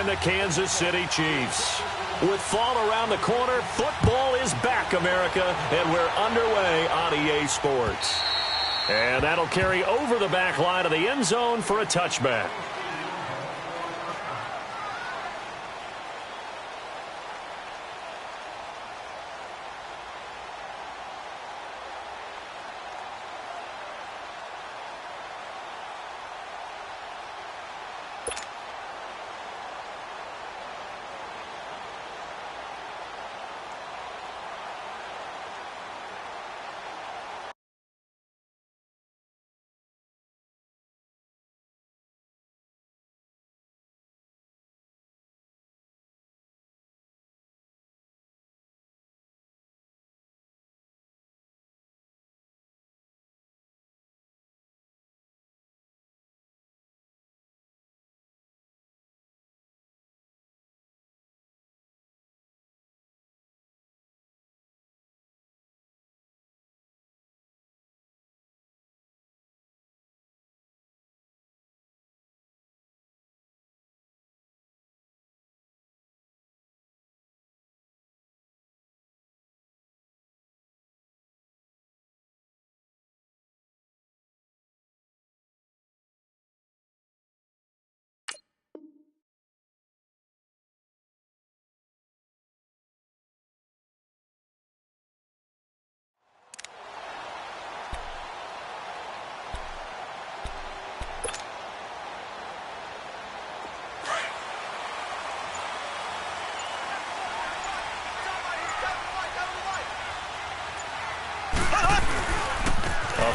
and the Kansas City Chiefs. With fall around the corner, football is back, America, and we're underway on EA Sports. And that'll carry over the back line of the end zone for a touchback.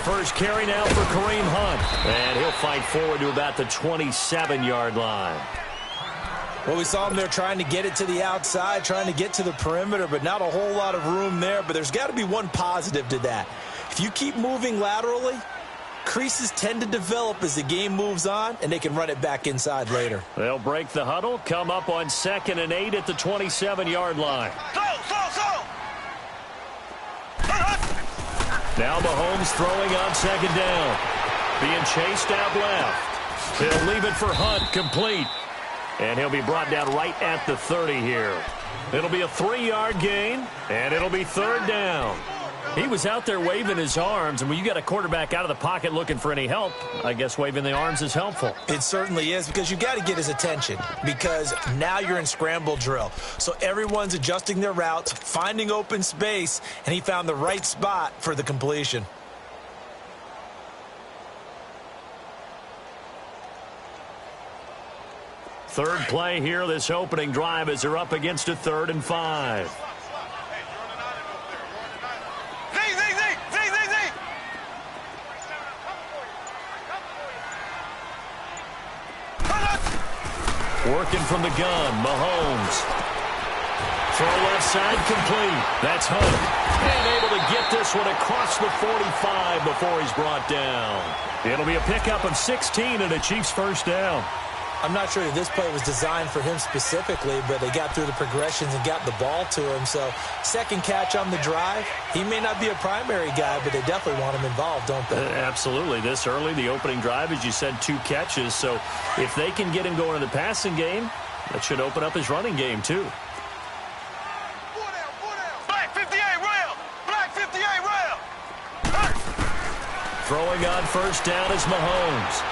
First carry now for Kareem Hunt. And he'll fight forward to about the 27-yard line. Well, we saw him there trying to get it to the outside, trying to get to the perimeter, but not a whole lot of room there. But there's got to be one positive to that. If you keep moving laterally, creases tend to develop as the game moves on, and they can run it back inside later. They'll break the huddle, come up on 2nd and 8 at the 27-yard line. Now Mahomes throwing on 2nd down. Being chased out left. He'll leave it for Hunt, complete. And he'll be brought down right at the 30 here. It'll be a 3-yard gain, and it'll be 3rd down. He was out there waving his arms, and when you got a quarterback out of the pocket looking for any help, I guess waving the arms is helpful. It certainly is, because you got to get his attention, because now you're in scramble drill. So everyone's adjusting their routes, finding open space, and he found the right spot for the completion. Third play here, this opening drive, as they're up against a 3rd and 5. Working from the gun, Mahomes. Throw left side, complete. That's Hunt. And able to get this one across the 45 before he's brought down. It'll be a pickup of 16 and a Chiefs first down. I'm not sure that this play was designed for him specifically, but they got through the progressions and got the ball to him. So, second catch on the drive. He may not be a primary guy, but they definitely want him involved, don't they? Absolutely. This early, the opening drive, as you said, 2 catches. So, if they can get him going in the passing game, that should open up his running game, too. Black 58 rail! Black 58 rail! Throwing on first down is Mahomes.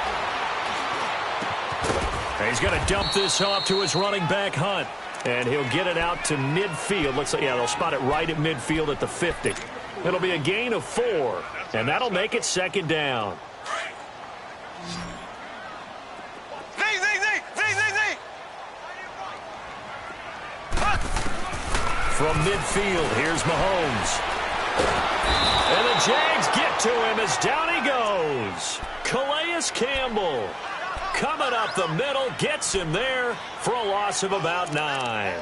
He's going to dump this off to his running back, Hunt. And he'll get it out to midfield. Looks like, yeah, they'll spot it right at midfield at the 50. It'll be a gain of 4. And that'll make it 2nd down. From midfield, here's Mahomes. And the Jags get to him as down he goes. Calais Campbell coming up the middle, gets him there for a loss of about 9.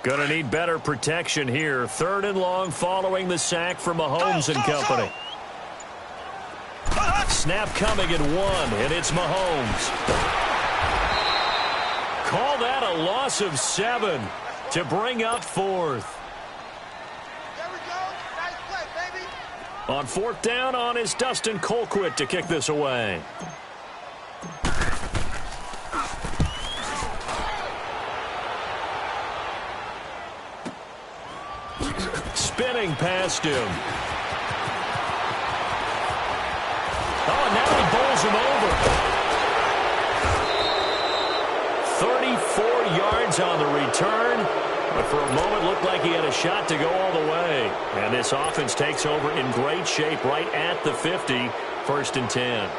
Going to need better protection here. 3rd and long following the sack from Mahomes and company. Snap coming at 1, and it's Mahomes. Call that a loss of 7 to bring up 4th. There we go. Nice play, baby. On 4th down on is Dustin Colquitt to kick this away. Spinning past him. Oh, now he bowls him over. 34 yards on the return. But for a moment, looked like he had a shot to go all the way. And this offense takes over in great shape right at the 50. 1st and 10.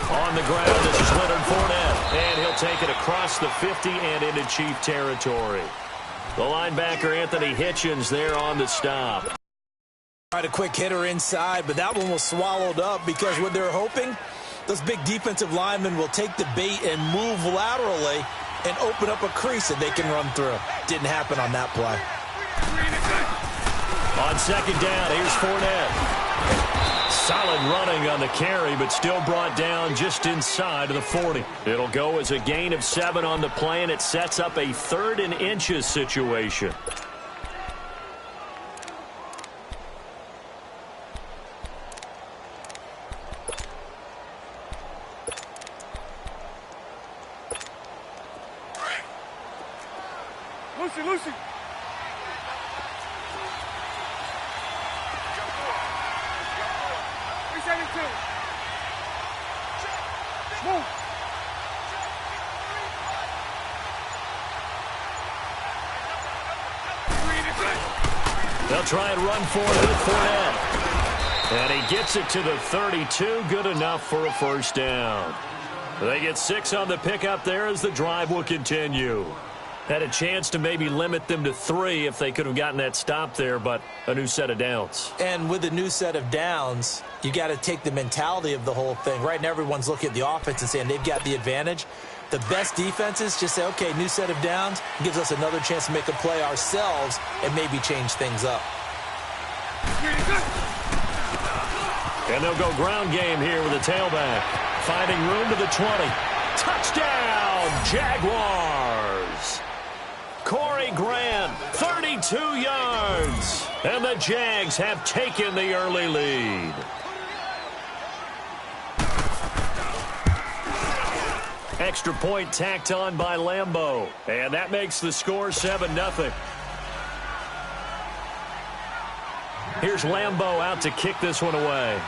On the ground, this is Leonard Fournette. And he'll take it across the 50 and into Chief territory. The linebacker, Anthony Hitchens, there on the stop. Tried a quick hitter inside, but that one was swallowed up because what they're hoping, those big defensive linemen will take the bait and move laterally and open up a crease that they can run through. Didn't happen on that play. On 2nd down, here's Fournette. Solid running on the carry, but still brought down just inside of the 40. It'll go as a gain of 7 on the play, and it sets up a 3rd and inches situation. Lucy. Move. They'll try and run for it with Fournette. And he gets it to the 32. Good enough for a 1st down. They get 6 on the pickup there as the drive will continue. Had a chance to maybe limit them to 3 if they could have gotten that stop there, but a new set of downs. And with a new set of downs, you got to take the mentality of the whole thing. Right now, everyone's looking at the offense and saying they've got the advantage. The best defenses just say, okay, new set of downs, gives us another chance to make a play ourselves and maybe change things up. And they'll go ground game here with a tailback. Finding room to the 20. Touchdown, Jaguars! Corey Grant, 32 yards. And the Jags have taken the early lead. Extra point tacked on by Lambeau. And that makes the score 7-0. Here's Lambeau out to kick this one away.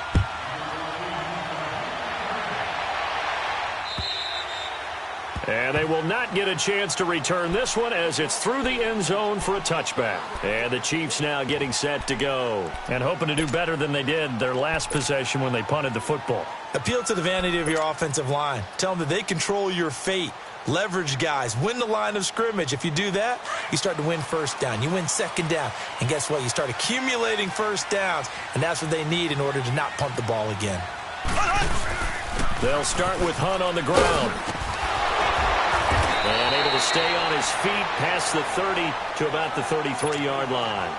And they will not get a chance to return this one as it's through the end zone for a touchback. And the Chiefs now getting set to go. And hoping to do better than they did their last possession when they punted the football. Appeal to the vanity of your offensive line. Tell them that they control your fate. Leverage guys. Win the line of scrimmage. If you do that, you start to win 1st down. You win 2nd down. And guess what? You start accumulating 1st downs. And that's what they need in order to not punt the ball again. They'll start with Hunt on the ground. And able to stay on his feet past the 30 to about the 33-yard line.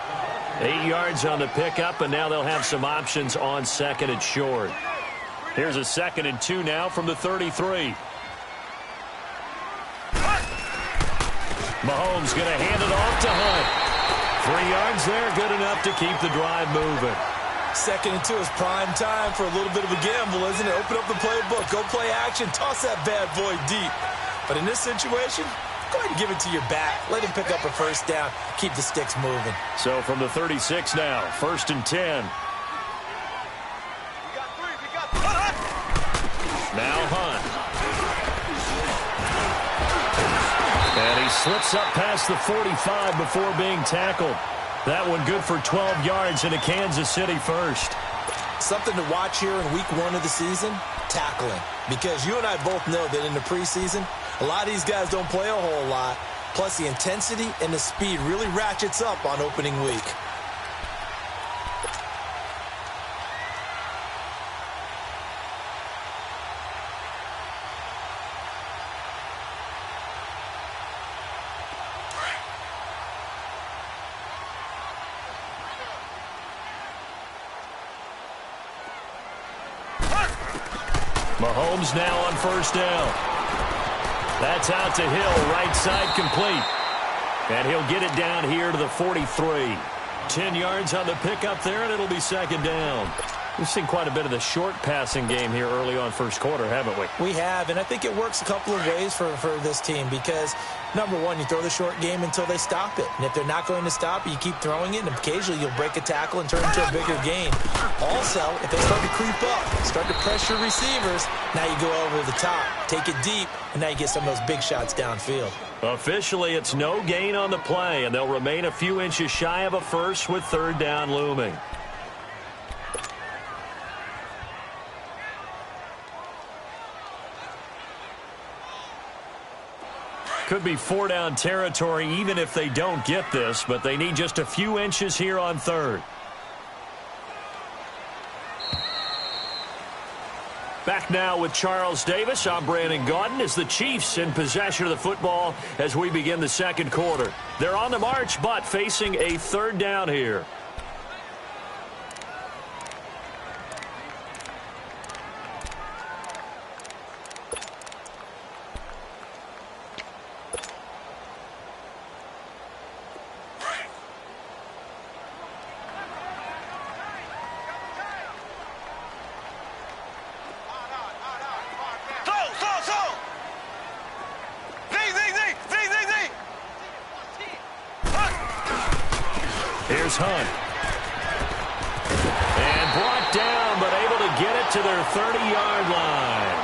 8 yards on the pickup, and now they'll have some options on 2nd and short. Here's a 2nd and 2 now from the 33. Mahomes going to hand it off to Hunt. 3 yards there, good enough to keep the drive moving. 2nd and 2 is prime time for a little bit of a gamble, isn't it? Open up the playbook, go play action, toss that bad boy deep. But in this situation, go ahead and give it to your back. Let him pick up a 1st down. Keep the sticks moving. So from the 36 now, 1st and 10. Now Hunt. And he slips up past the 45 before being tackled. That one good for 12 yards into Kansas City 1st. Something to watch here in week 1 of the season. tackling. Because you and I both know that in the preseason, a lot of these guys don't play a whole lot. Plus, the intensity and the speed really ratchets up on opening week. Mahomes now on first down. That's out to Hill, right side complete. And he'll get it down here to the 43. 10 yards on the pickup there, and it'll be second down. We've seen quite a bit of the short passing game here early on first quarter, haven't we? We have, and I think it works a couple of ways for this team because, number one, you throw the short game until they stop it. And if they're not going to stop it, you keep throwing it, and occasionally you'll break a tackle and turn it into a bigger gain. Also, if they start to creep up, start to pressure receivers, now you go over the top, take it deep, and now you get some of those big shots downfield. Officially, it's no gain on the play, and they'll remain a few inches shy of a first with third down looming. Could be four-down territory even if they don't get this, but they need just a few inches here on third. Back now with Charles Davis. I'm Brandon Gaudin as the Chiefs in possession of the football as we begin the second quarter. They're on the march, but facing a third down here. Here's Hunt. And brought down, but able to get it to their 30-yard line.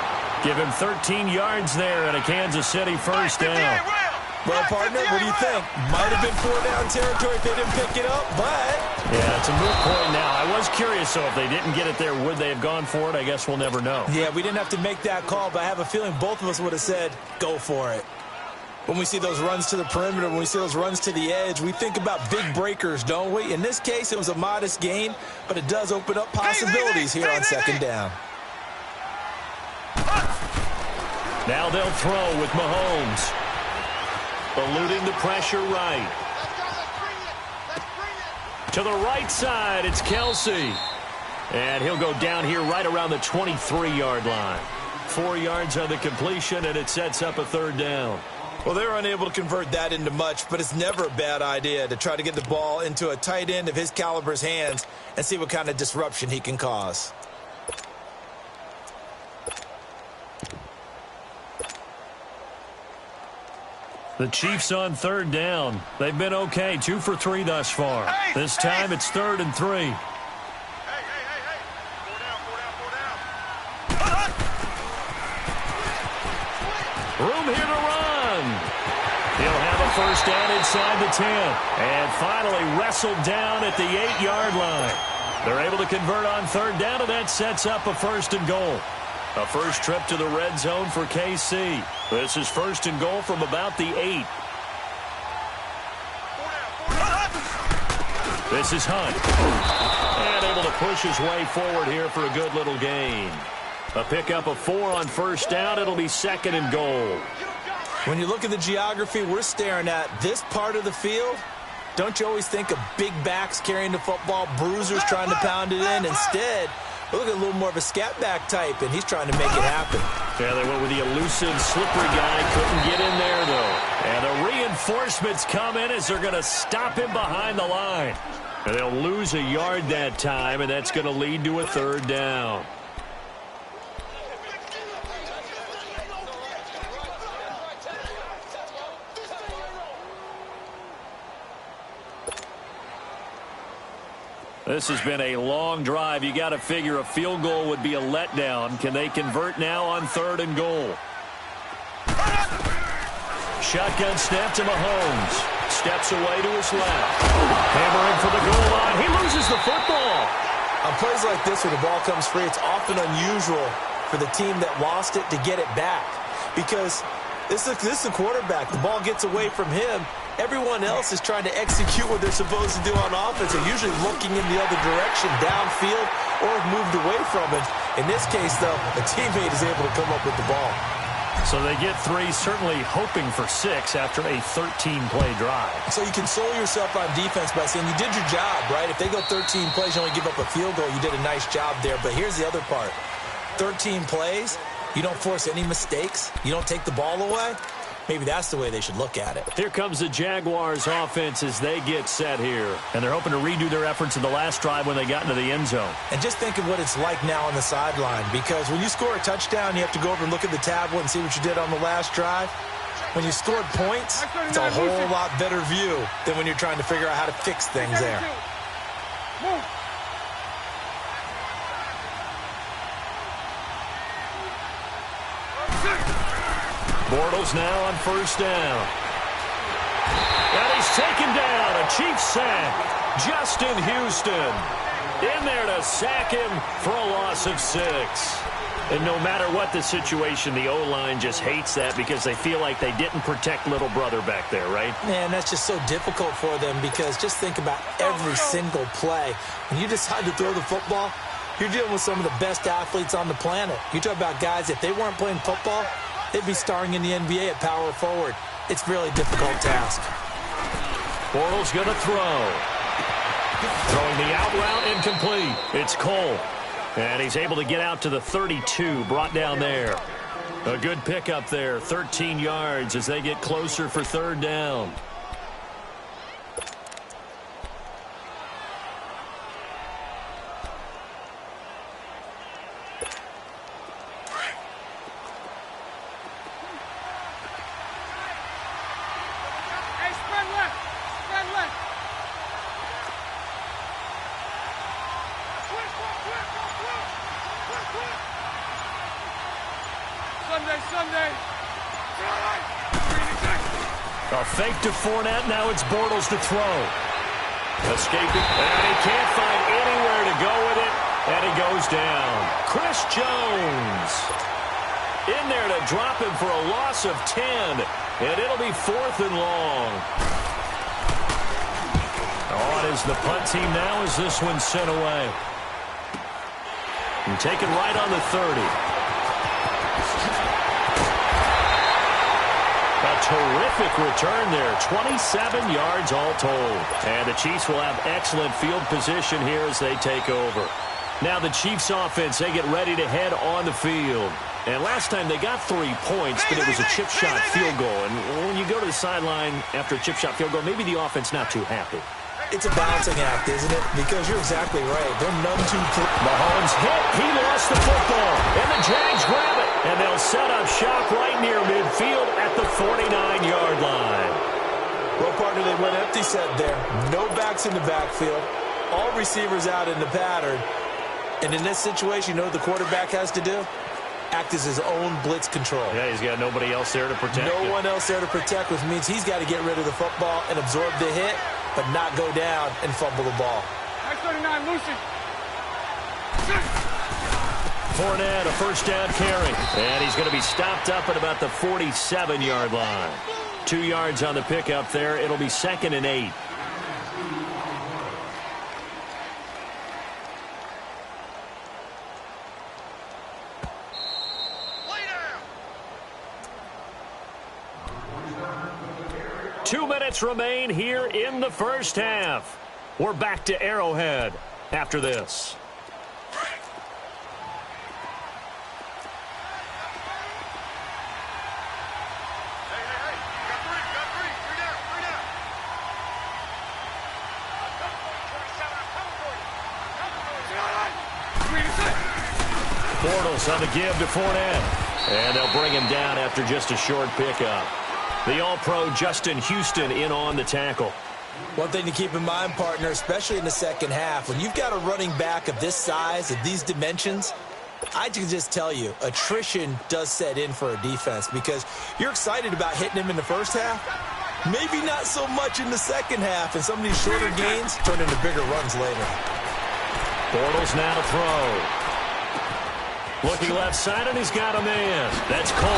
Give him 13 yards there and a Kansas City first down. Well, partner, what do you think? Might have been four-down territory if they didn't pick it up, but... Yeah, it's a moot point now. I was curious, so if they didn't get it there, would they have gone for it? I guess we'll never know. Yeah, we didn't have to make that call, but I have a feeling both of us would have said, go for it. When we see those runs to the perimeter, when we see those runs to the edge, we think about big breakers, don't we? In this case, it was a modest gain, but it does open up possibilities here on second down. Now they'll throw with Mahomes. Eluding the pressure right. To the right side, it's Kelsey. And he'll go down here right around the 23-yard line. 4 yards on the completion, and it sets up a third down. Well, they're unable to convert that into much, but it's never a bad idea to try to get the ball into a tight end of his caliber's hands and see what kind of disruption he can cause. The Chiefs on third down. They've been okay, 2 for 3 thus far. This time it's 3rd and 3. Room here to run. He'll have a first down inside the 10. And finally wrestled down at the 8-yard line. They're able to convert on third down, and that sets up a first and goal. A first trip to the red zone for KC. This is first and goal from about the 8. This is Hunt. And able to push his way forward here for a good little gain. A pickup of 4 on first down. It'll be second and goal. When you look at the geography we're staring at, this part of the field, don't you always think of big backs carrying the football, bruisers trying to pound it in? Instead, look at a little more of a scat back type, and he's trying to make it happen. Yeah, they went with the elusive, slippery guy. Couldn't get in there, though. And the reinforcements come in as they're going to stop him behind the line. And they'll lose a yard that time, and that's going to lead to a third down. This has been a long drive. You got to figure a field goal would be a letdown. Can they convert now on third and goal? Shotgun snap to Mahomes. Steps away to his left. Hammering for the goal line. He loses the football. On plays like this where the ball comes free, it's often unusual for the team that lost it to get it back. Because this is a quarterback. The ball gets away from him. Everyone else is trying to execute what they're supposed to do on offense. They're usually looking in the other direction, downfield, or have moved away from it. In this case, though, a teammate is able to come up with the ball. So they get 3, certainly hoping for 6 after a 13-play drive. So you console yourself on defense by saying you did your job, right? If they go 13 plays, you only give up a field goal, you did a nice job there. But here's the other part. 13 plays, you don't force any mistakes, you don't take the ball away. Maybe that's the way they should look at it. Here comes the Jaguars offense as they get set here. And they're hoping to redo their efforts in the last drive when they got into the end zone. And just think of what it's like now on the sideline. Because when you score a touchdown, you have to go over and look at the tablet and see what you did on the last drive. When you scored points, it's a whole lot better view than when you're trying to figure out how to fix things there. Move. Bortles now on first down. And he's taken down. A Chiefs sack. Justin Houston in there to sack him for a loss of 6. And no matter what the situation, the O-line just hates that because they feel like they didn't protect little brother back there, right? Man, that's just so difficult for them because just think about every single play. When you decide to throw the football, you're dealing with some of the best athletes on the planet. You talk about guys, if they weren't playing football, they'd be starring in the NBA at power forward. It's a really difficult task. Bortles going to throw. Throwing the out route incomplete. It's Cole. And he's able to get out to the 32, brought down there. A good pickup there, 13 yards as they get closer for third down. A fake to Fournette. Now it's Bortles to throw. Escaping. And he can't find anywhere to go with it. And he goes down. Chris Jones in there to drop him for a loss of 10. And it'll be 4th and long. On is the punt team now as this one's sent away. And taken right on the 30. A terrific return there. 27 yards all told. And the Chiefs will have excellent field position here as they take over. Now the Chiefs offense, they get ready to head on the field. And last time they got 3 points, but it was a chip shot field goal. And when you go to the sideline after a chip shot field goal, maybe the offense not too happy. It's a balancing act, isn't it? Because you're exactly right. They're none too clear. Mahomes hit. He lost the football. And the Jags grab it. And they'll set up shop right near midfield at the 49-yard line. Well, partner, they went empty set there. No backs in the backfield. All receivers out in the pattern. And in this situation, you know what the quarterback has to do? Act as his own blitz control. Yeah, he's got nobody else there to protect No one else there to protect, which means he's got to get rid of the football and absorb the hit, but not go down and fumble the ball. 39, Lucy. Fournette, a first down carry. And he's going to be stopped up at about the 47-yard line. 2 yards on the pickup there. It'll be 2nd and 8. Two minutes remain here in the first half. We're back to Arrowhead after this. Bortles on the give to Fournette. And they'll bring him down after just a short pickup. The All-Pro Justin Houston in on the tackle. One thing to keep in mind, partner, especially in the second half, when you've got a running back of this size, of these dimensions, I can just tell you, attrition does set in for a defense because you're excited about hitting him in the first half. Maybe not so much in the second half, and some of these shorter gains turn into bigger runs later. Bortles now to throw. Looking left side, and he's got a man. That's Cole.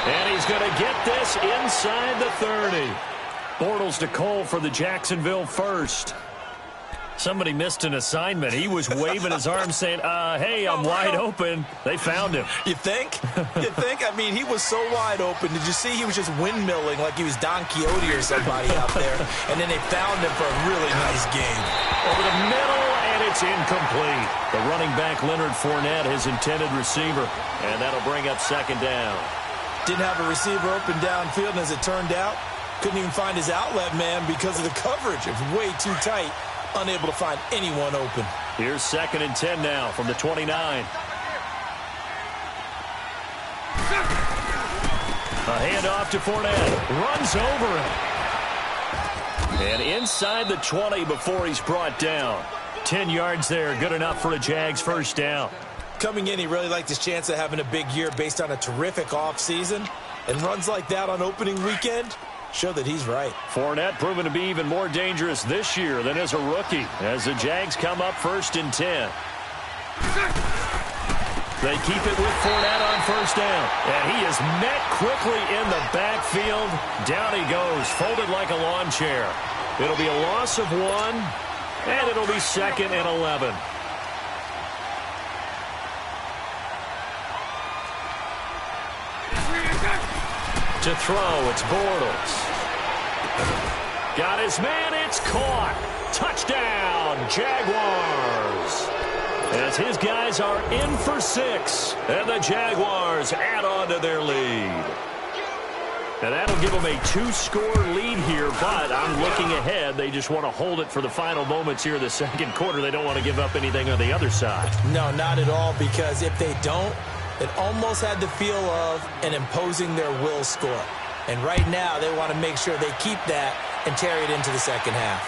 And he's going to get this inside the 30. Bortles to Cole for the Jacksonville first. Somebody missed an assignment. He was waving his arms saying, hey, I'm wide open. They found him. You think? You think? I mean, he was so wide open. Did you see he was just windmilling like he was Don Quixote or somebody out there? And then they found him for a really nice game. Over the middle, and it's incomplete. The running back, Leonard Fournette, his intended receiver. And that'll bring up second down. Didn't have a receiver open downfield, and as it turned out, couldn't even find his outlet man because of the coverage. It was way too tight. Unable to find anyone open. Here's 2nd and 10 now from the 29. A handoff to Fournette. Runs over him. And inside the 20 before he's brought down. 10 yards there. Good enough for a Jags first down. Coming in, he really liked his chance of having a big year based on a terrific offseason. And runs like that on opening weekend show that he's right. Fournette proven to be even more dangerous this year than as a rookie as the Jags come up 1st and 10. They keep it with Fournette on first down. And he is met quickly in the backfield. Down he goes, folded like a lawn chair. It'll be a loss of 1, and it'll be 2nd and 11. To throw, it's Bortles. Got his man, it's caught. Touchdown, Jaguars. As his guys are in for 6, and the Jaguars add on to their lead. And that'll give them a 2-score lead here, but I'm looking ahead. They just want to hold it for the final moments here in the second quarter. They don't want to give up anything on the other side. No, not at all, because if they don't, it almost had the feel of an imposing their will score. And right now, they want to make sure they keep that and carry it into the second half.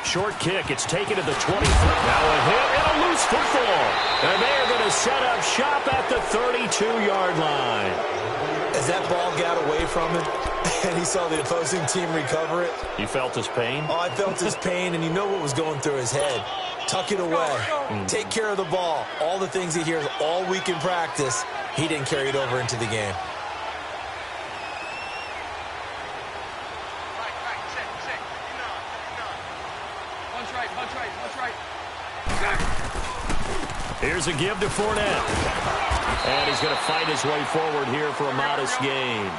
Short kick. It's taken to the 20. Now a hit and a loose football. And they're going to set up shop at the 32-yard line. As that ball got away from him, and he saw the opposing team recover it. You felt his pain? Oh, I felt his pain, and you know what was going through his head. Tuck it away. Take care of the ball. All the things he hears all week in practice, he didn't carry it over into the game. Here's a give to Fournette. And he's going to fight his way forward here for a modest gain.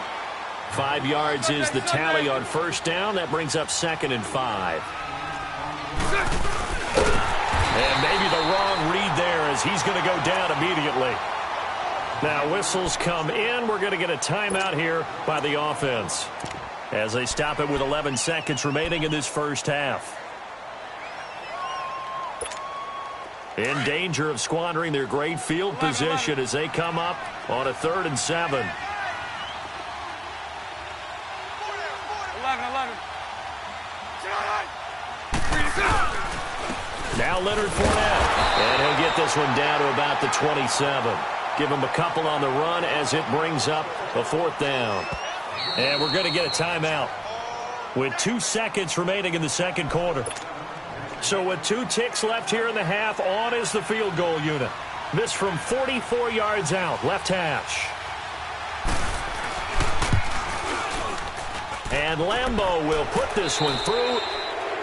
5 yards is the tally on first down. That brings up 2nd and 5. And maybe the wrong read there as he's going to go down immediately. Now whistles come in. We're going to get a timeout here by the offense as they stop it with 11 seconds remaining in this first half. In danger of squandering their great field position as they come up on a 3rd and 7. 11. Now Leonard Fournette. And he'll get this one down to about the 27. Give him a couple on the run as it brings up a 4th down. And we're going to get a timeout with 2 seconds remaining in the second quarter. So with 2 ticks left here in the half, on is the field goal unit. This from 44 yards out, left hash. And Lambeau will put this one through.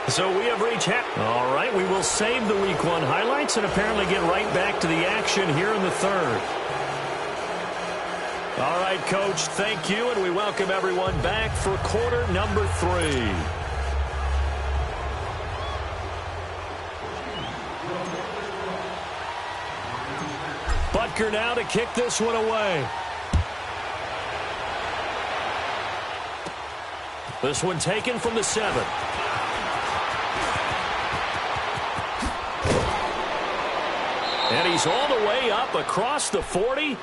So we have reached half. All right, we will save the Week 1 highlights and apparently get right back to the action here in the 3rd. All right, Coach, thank you, and we welcome everyone back for quarter number 3. Butker now to kick this one away. This one taken from the 7. And he's all the way up across the 40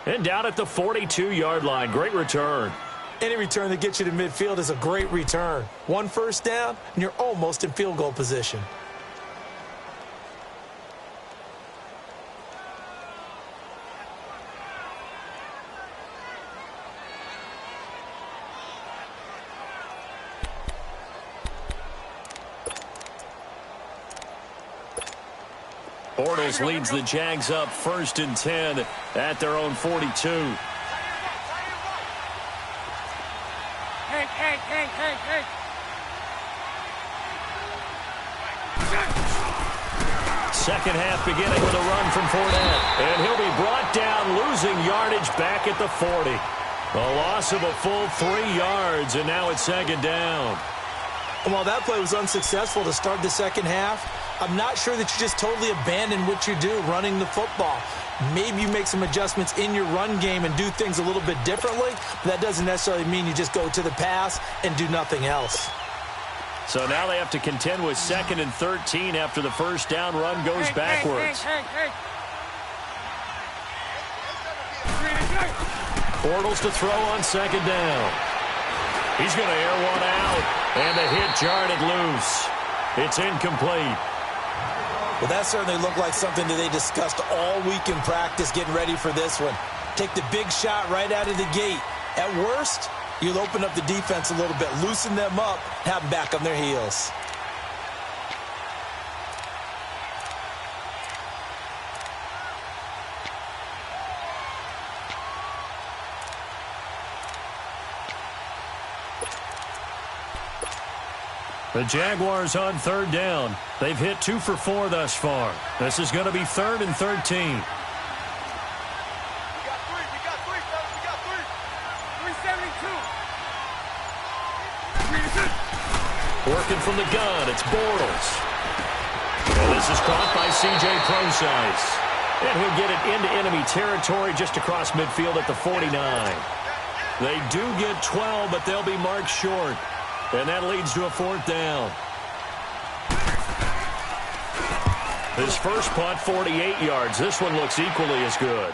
and down at the 42-yard line. Great return. Any return that gets you to midfield is a great return. 1 first down, and you're almost in field goal position. Bortles leads the Jags up 1st and 10 at their own 42. Second half beginning with a run from Fournette. And he'll be brought down, losing yardage back at the 40. A loss of a full 3 yards, and now it's 2nd down. And while that play was unsuccessful to start the second half, I'm not sure that you just totally abandon what you do running the football. Maybe you make some adjustments in your run game and do things a little bit differently. But that doesn't necessarily mean you just go to the pass and do nothing else. So now they have to contend with 2nd and 13 after the first down run goes backwards. Bortles to throw on 2nd down. He's going to air one out, and the hit jarred it loose. It's incomplete. Well, that certainly looked like something that they discussed all week in practice getting ready for this one. Take the big shot right out of the gate. At worst, you'll open up the defense a little bit, loosen them up, have them back on their heels. The Jaguars on 3rd down. They've hit 2 for 4 thus far. This is going to be 3rd and 13. We got 3. We got 3, fellas. We got 3. 372. Working from the gun, it's Bortles. And this is caught by C.J. Procise. And he'll get it into enemy territory just across midfield at the 49. They do get 12, but they'll be marked short. And that leads to a 4th down. His first punt, 48 yards. This one looks equally as good.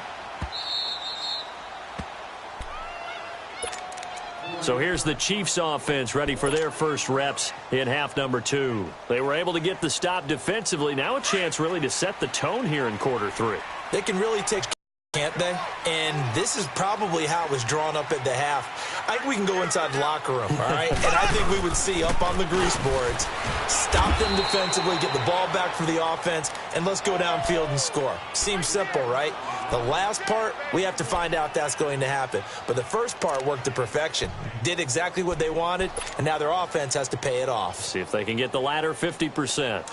So here's the Chiefs offense ready for their first reps in half number 2. They were able to get the stop defensively. Now a chance really to set the tone here in quarter 3. They can really take, can't they? And this is probably how it was drawn up at the half. I think we can go inside the locker room, all right? And I think we would see up on the grease boards, stop them defensively, get the ball back for the offense, and let's go downfield and score. Seems simple, right? The last part, we have to find out that's going to happen. But the first part worked to perfection. Did exactly what they wanted, and now their offense has to pay it off. See if they can get the latter 50%.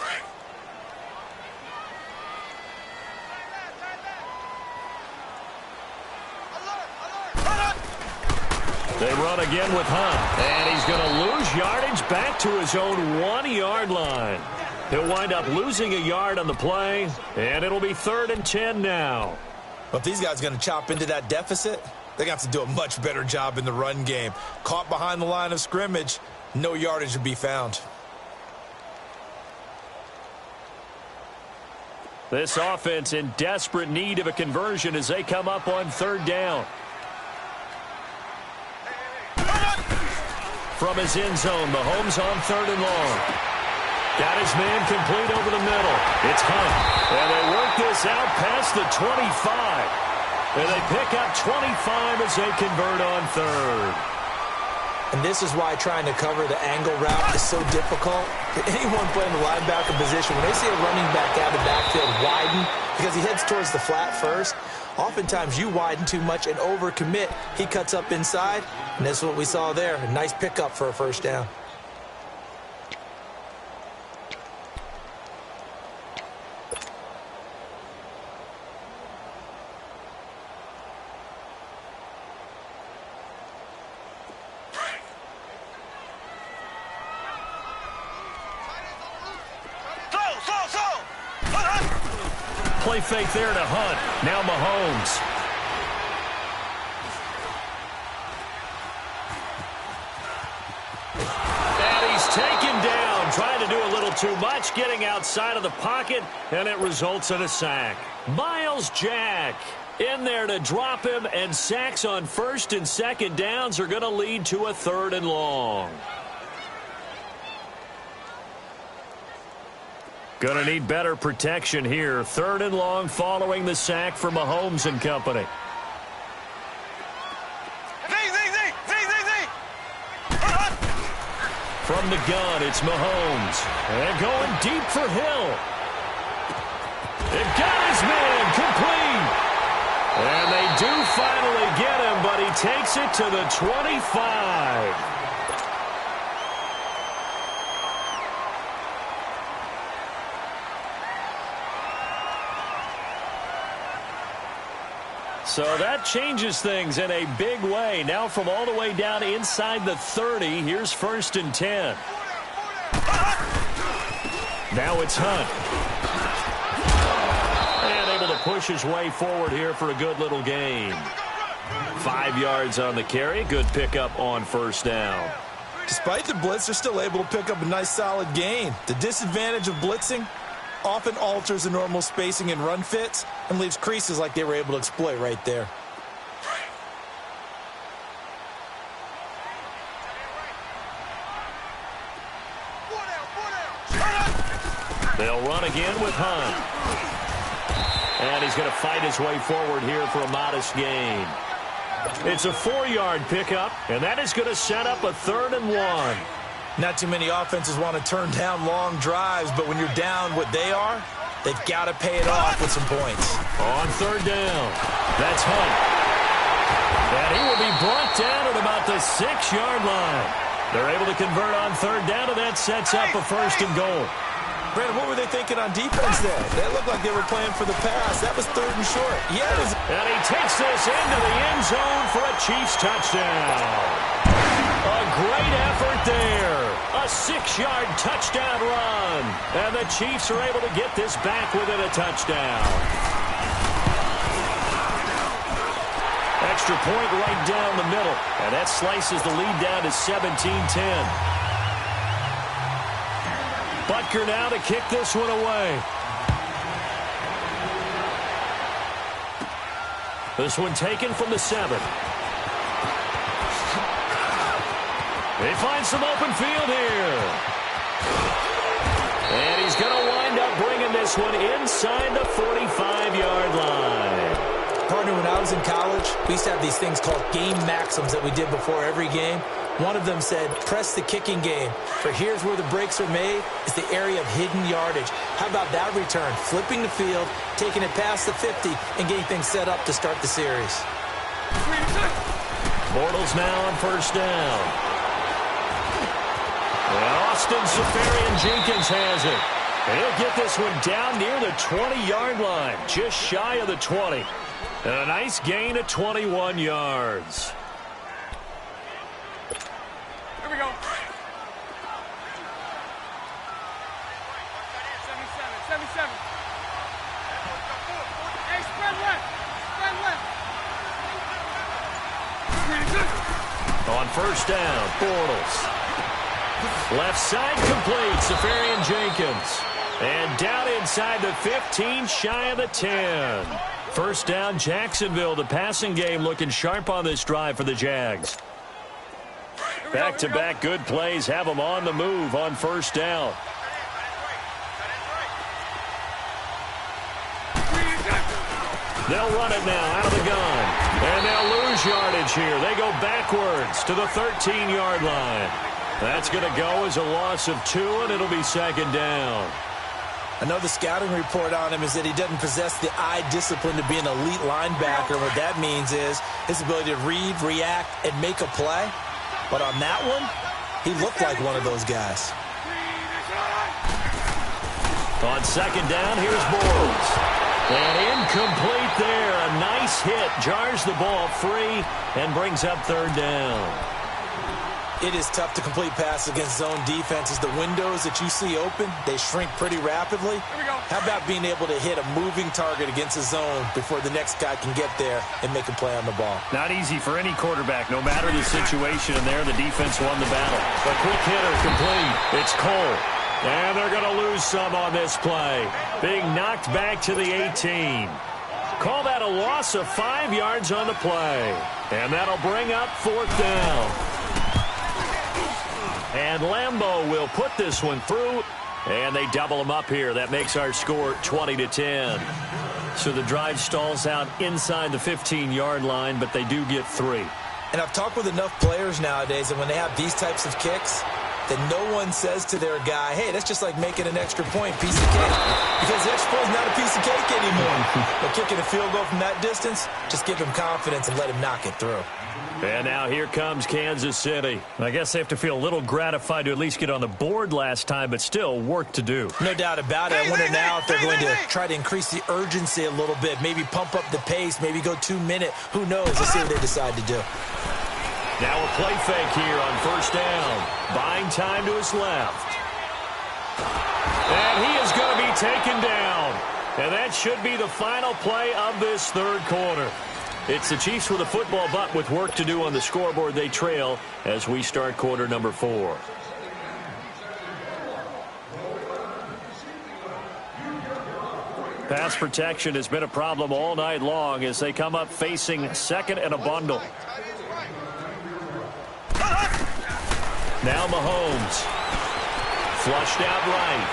They run again with Hunt, and he's going to lose yardage back to his own 1-yard line. He'll wind up losing a yard on the play, and it'll be 3rd and 10 now. But if these guys are going to chop into that deficit, they're going to have to do a much better job in the run game. Caught behind the line of scrimmage, no yardage would be found. This offense in desperate need of a conversion as they come up on 3rd down. From his end zone, Mahomes on 3rd and long. Got his man complete over the middle. It's Hunt. And they work this out past the 25. And they pick up 25 as they convert on 3rd. And this is why trying to cover the angle route is so difficult. For anyone playing the linebacker position, when they see a running back out of the backfield widen, because he heads towards the flat first, oftentimes you widen too much and overcommit. He cuts up inside, and that's what we saw there. A nice pickup for a 1st down. Play fake there to Hunt. Now Mahomes. And he's taken down, trying to do a little too much, getting outside of the pocket, and it results in a sack. Myles Jack in there to drop him, and sacks on 1st and 2nd downs are going to lead to a 3rd and long. Going to need better protection here. 3rd and long following the sack for Mahomes and company. From the gun, it's Mahomes. And going deep for Hill. It got his man complete. And they do finally get him, but he takes it to the 25. So that changes things in a big way. Now from all the way down inside the 30, here's 1st and 10. Now it's Hunt. And able to push his way forward here for a good little gain. 5 yards on the carry. Good pickup on 1st down. Despite the blitz, they're still able to pick up a nice solid gain. The disadvantage of blitzing often alters the normal spacing and run fits and leaves creases like they were able to exploit right there. They'll run again with Hunt. And he's going to fight his way forward here for a modest gain. It's a 4-yard pickup, and that is going to set up a 3rd and 1. Not too many offenses want to turn down long drives, but when you're down what they are, they've got to pay it off with some points. On 3rd down, that's Hunt. And he will be brought down at about the 6-yard line. They're able to convert on 3rd down, and that sets up a 1st and goal. Brandon, what were they thinking on defense there? They looked like they were playing for the pass. That was 3rd and short. Yeah, it was. And he takes this into the end zone for a Chiefs touchdown. A great effort there. A 6-yard touchdown run. And the Chiefs are able to get this back within a touchdown. Extra point right down the middle. And that slices the lead down to 17-10. Butker now to kick this one away. This one taken from the 7. They find some open field here. And he's going to wind up bringing this one inside the 45-yard line. Partner, when I was in college, we used to have these things called game maxims that we did before every game. One of them said, press the kicking game. For here's where the breaks are made, is the area of hidden yardage. How about that return? Flipping the field, taking it past the 50, and getting things set up to start the series. Bortles now on 1st down. And Austin Seferian-Jenkins has it. And he'll get this one down near the 20-yard line, just shy of the 20. And a nice gain of 21 yards. Here we go. 77. Hey, spread left. On 1st down, Bortles. Left side complete, Seferian-Jenkins. And down inside the 15, shy of the 10. 1st down, Jacksonville. The passing game looking sharp on this drive for the Jags. Back-to-back good plays have them on the move on 1st down. They'll run it now out of the gun. And they'll lose yardage here. They go backwards to the 13-yard line. That's going to go as a loss of 2, and it'll be 2nd down. I know the scouting report on him is that he doesn't possess the eye discipline to be an elite linebacker. What that means is his ability to read, react, and make a play. But on that one, he looked like one of those guys. On 2nd down, here's Bortles. And incomplete there. A nice hit. Jars the ball free and brings up 3rd down. It is tough to complete passes against zone defenses. The windows that you see open, they shrink pretty rapidly. How about being able to hit a moving target against a zone before the next guy can get there and make a play on the ball? Not easy for any quarterback, no matter the situation. And there, the defense won the battle. A quick hitter complete. It's Cole. And they're going to lose some on this play. Being knocked back to the 18. Call that a loss of 5 yards on the play. And that'll bring up 4th down. And Lambeau will put this one through, and they double him up here. That makes our score 20-10. So the drive stalls out inside the 15-yard line, but they do get 3. And I've talked with enough players nowadays that when they have these types of kicks, that no one says to their guy, hey, that's just like making an extra point, piece of cake. Because the extra point is not a piece of cake anymore. But kicking a field goal from that distance, just give him confidence and let him knock it through. And now here comes Kansas City. I guess they have to feel a little gratified to at least get on the board last time, but still work to do. No doubt about it. I wonder now if they're going to try to increase the urgency a little bit, maybe pump up the pace, maybe go 2 minute. Who knows? Let's see what they decide to do. Now a play fake here on first down. Buying time to his left. And he is going to be taken down. And that should be the final play of this third quarter. It's the Chiefs with a football, but with work to do on the scoreboard, they trail as we start quarter number 4. Pass protection has been a problem all night long as they come up facing second and a bundle. Now Mahomes. Flushed out right.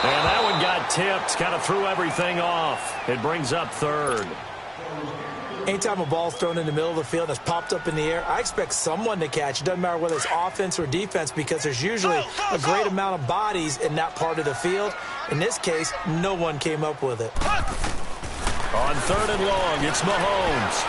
And that one got tipped. Kind of threw everything off. It brings up third. Anytime a ball's thrown in the middle of the field that's popped up in the air, I expect someone to catch. It doesn't matter whether it's offense or defense because there's usually a great amount of bodies in that part of the field. In this case, no one came up with it. On third and long, it's Mahomes.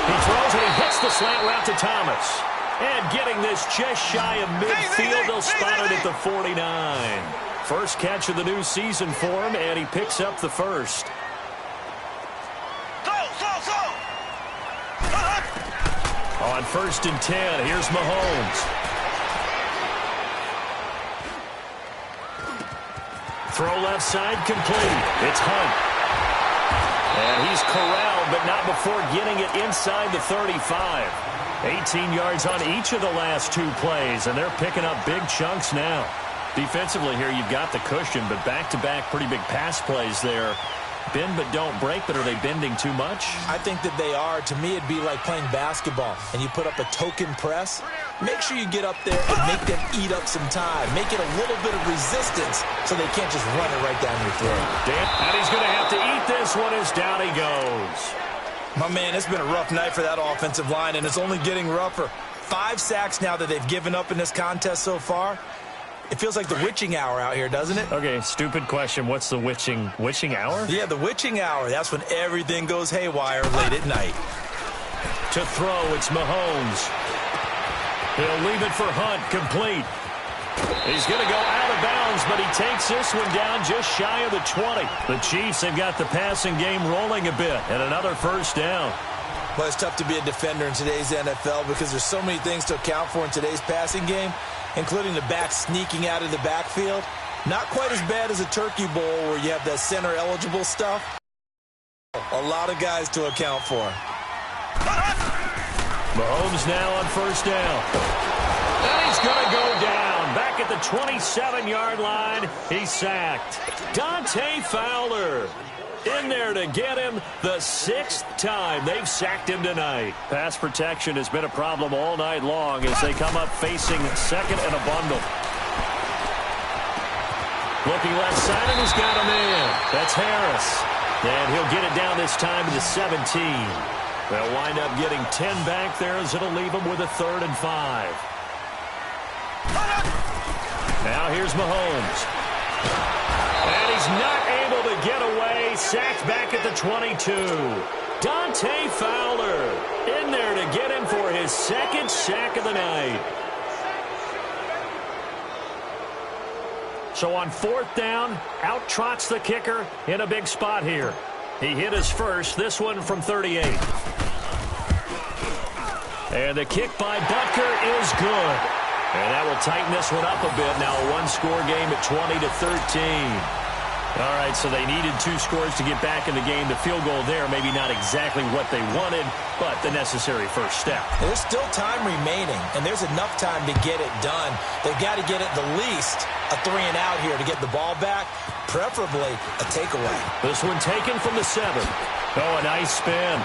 He throws and he hits the slant route to Thomas. And getting this just shy of midfield, they'll spot it at the 49. First catch of the new season for him, and he picks up the first. On first and 10, here's Mahomes. Throw left side complete. It's Hunt. And he's corralled, but not before getting it inside the 35. 18 yards on each of the last 2 plays, and they're picking up big chunks now. Defensively here, you've got the cushion, but back-to-back pretty big pass plays there. Bend but don't break, but are they bending too much? I think that they are. To me, it'd be like playing basketball, and you put up a token press. Make sure you get up there and make them eat up some time. Make it a little bit of resistance so they can't just run it right down your throat. And he's going to have to eat this one as down he goes. My man, it's been a rough night for that offensive line, and it's only getting rougher. 5 sacks now that they've given up in this contest so far. It feels like the witching hour out here, doesn't it? Okay, stupid question. What's the witching hour? Yeah, the witching hour. That's when everything goes haywire late at night. To throw, it's Mahomes. He'll leave it for Hunt, complete. He's going to go out of bounds, but he takes this one down just shy of the 20. The Chiefs have got the passing game rolling a bit, and another first down. Well, it's tough to be a defender in today's NFL because there's so many things to account for in today's passing game, including the back sneaking out of the backfield. Not quite as bad as a turkey bowl where you have that center-eligible stuff. A lot of guys to account for. Mahomes now on first down. And he's going to go down. Back at the 27-yard line, he's sacked. Dante Fowler in there to get him the 6th time they've sacked him tonight. Pass protection has been a problem all night long as they come up facing second and a bundle. Looking left side, and he's got him in. That's Harris. And he'll get it down this time to the 17. They'll wind up getting 10 back there as it'll leave them with a 3rd and 5. Now here's Mahomes. And he's not able to get away. Sacked back at the 22. Dante Fowler in there to get him for his 2nd sack of the night. So on 4th down, out trots the kicker in a big spot here. He hit his first, this one from 38. And the kick by Butker is good. And that will tighten this one up a bit. Now a 1-score game at 20-13. All right, so they needed 2 scores to get back in the game. The field goal there, maybe not exactly what they wanted, but the necessary first step. There's still time remaining, and there's enough time to get it done. They've got to get at the least a 3-and-out here to get the ball back, preferably a takeaway. This one taken from the 7. Oh, a nice spin.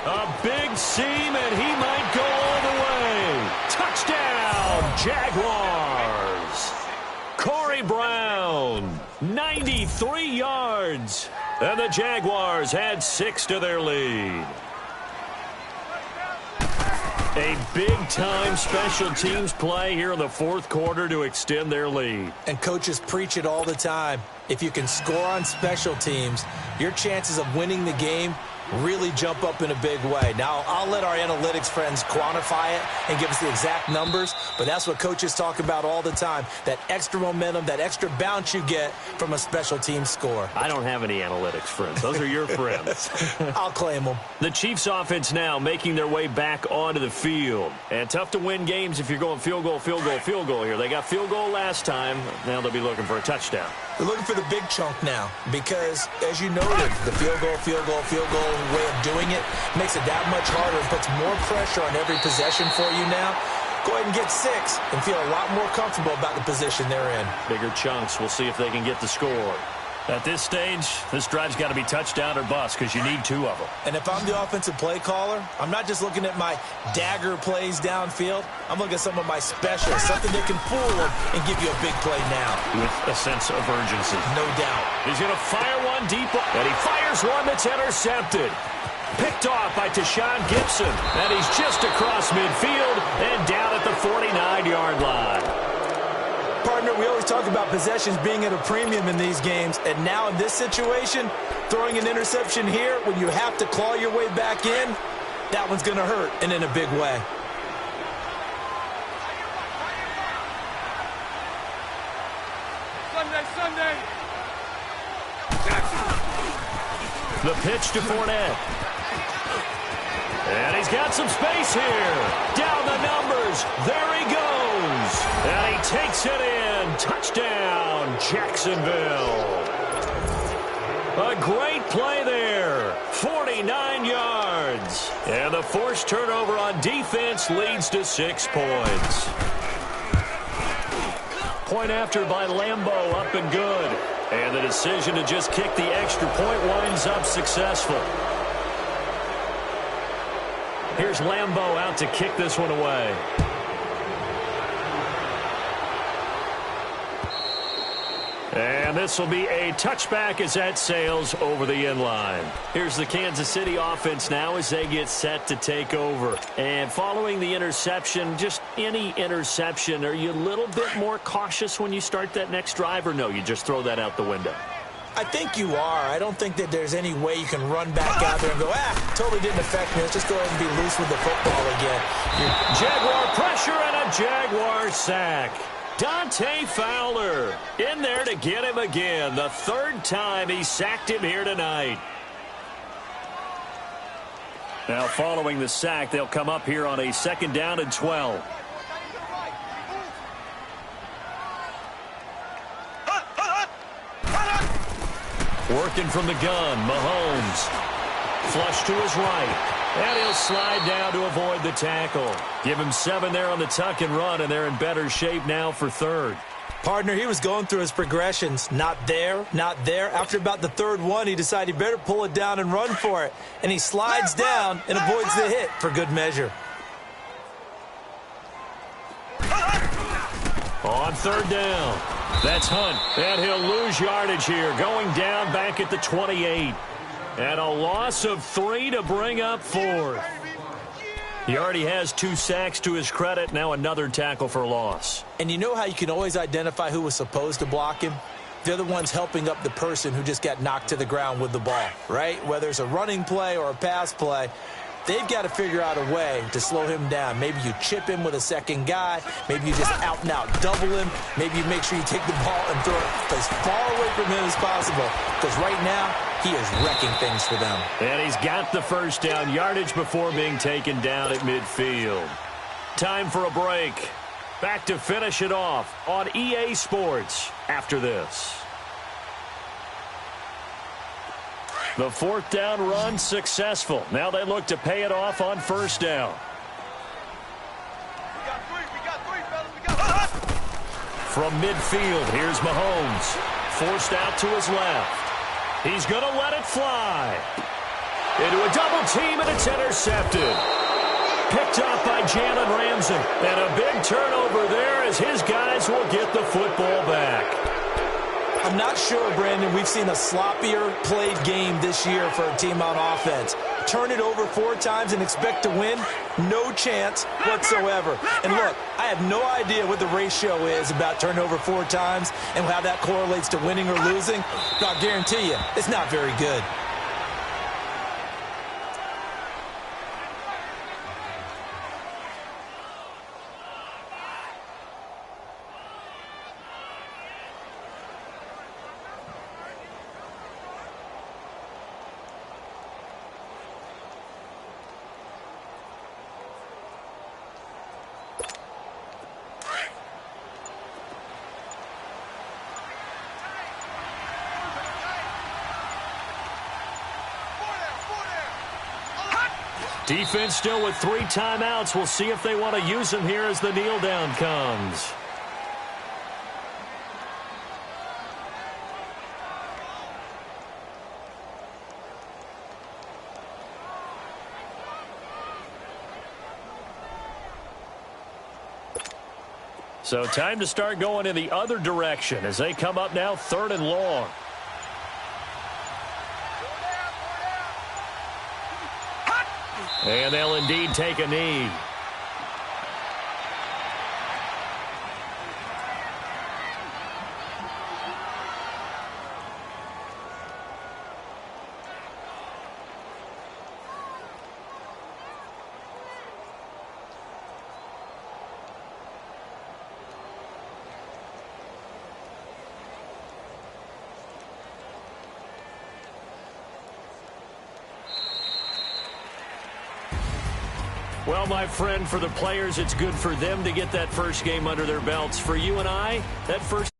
A big seam, and he might go all the way. Touchdown, Jaguars. Corey Brown, 93 yards. And the Jaguars add 6 to their lead. A big-time special teams play here in the fourth quarter to extend their lead. And coaches preach it all the time. If you can score on special teams, your chances of winning the game really jump up in a big way. Now, I'll let our analytics friends quantify it and give us the exact numbers, but that's what coaches talk about all the time, that extra momentum, that extra bounce you get from a special team score. I don't have any analytics friends. Those are your friends. I'll claim them. The Chiefs offense now making their way back onto the field. And tough to win games if you're going field goal, field goal, field goal here. They got field goal last time. Now they'll be looking for a touchdown. They're looking for the big chunk now because, as you noted, the field goal way of doing it makes it that much harder and puts more pressure on every possession for you now. Go ahead and get 6 and feel a lot more comfortable about the position they're in. Bigger chunks. We'll see if they can get the score. At this stage, this drive's got to be touchdown or bust because you need 2 of them. And if I'm the offensive play caller, I'm not just looking at my dagger plays downfield. I'm looking at some of my specials, something that can fool them and give you a big play now. With a sense of urgency. No doubt. He's going to fire one deep, and he fires one that's intercepted. Picked off by Tashawn Gibson, and he's just across midfield and down at the 49-yard line. Partner, we always talk about possessions being at a premium in these games, and now in this situation, throwing an interception here when you have to claw your way back in, that one's going to hurt, and in a big way. Sunday. The pitch to Fournette. And he's got some space here. Down the numbers. There he goes. And he takes it in. Touchdown, Jacksonville. A great play there. 49 yards. And the forced turnover on defense leads to 6 points. Point after by Lambeau, up and good. And the decision to just kick the extra point winds up successful. Here's Lambeau out to kick this one away. And this will be a touchback as that sails over the end line. Here's the Kansas City offense now as they get set to take over. And following the interception, just any interception, are you a little bit more cautious when you start that next drive, or no, you just throw that out the window? I think you are. I don't think that there's any way you can run back out there and go, totally didn't affect me. Let's just go ahead and be loose with the football again. Jaguar pressure and a Jaguar sack. Dante Fowler in there to get him again. The 3rd time he sacked him here tonight. Now following the sack, they'll come up here on a 2nd down and 12. Working from the gun, Mahomes. Flush to his right. And he'll slide down to avoid the tackle. Give him 7 there on the tuck and run, and they're in better shape now for 3rd. Partner, he was going through his progressions. Not there, not there. After about the 3rd one, he decided he better pull it down and run for it. And he slides down and avoids the hit for good measure. On 3rd down. That's Hunt. And he'll lose yardage here. Going down back at the 28. And a loss of 3 to bring up 4th. He already has 2 sacks to his credit. Now another tackle for loss. And you know how you can always identify who was supposed to block him? They're the ones helping up the person who just got knocked to the ground with the ball, right? Whether it's a running play or a pass play, they've got to figure out a way to slow him down. Maybe you chip him with a second guy. Maybe you just out-and-out double him. Maybe you make sure you take the ball and throw it as far away from him as possible. Because right now, he is wrecking things for them. And he's got the 1st down yardage before being taken down at midfield. Time for a break. Back to finish it off on EA Sports after this. The 4th down run successful. Now they look to pay it off on 1st down. We got 3, fellas. From midfield, here's Mahomes. Forced out to his left. He's going to let it fly. Into a double team, and it's intercepted. Picked off by Jalen Ramsey. And a big turnover there as his guys will get the football back. I'm not sure, Brandon, we've seen a sloppier played game this year for a team on offense. turn it over 4 times and expect to win? No chance whatsoever. And look, I have no idea what the ratio is about turning over 4 times and how that correlates to winning or losing. But I'll guarantee you, it's not very good. Defense still with 3 timeouts. We'll see if they want to use them here as the kneel down comes. So time to start going in the other direction as they come up now 3rd and long. And they'll indeed take a knee. Well, my friend, for the players, it's good for them to get that first game under their belts. For you and I, that first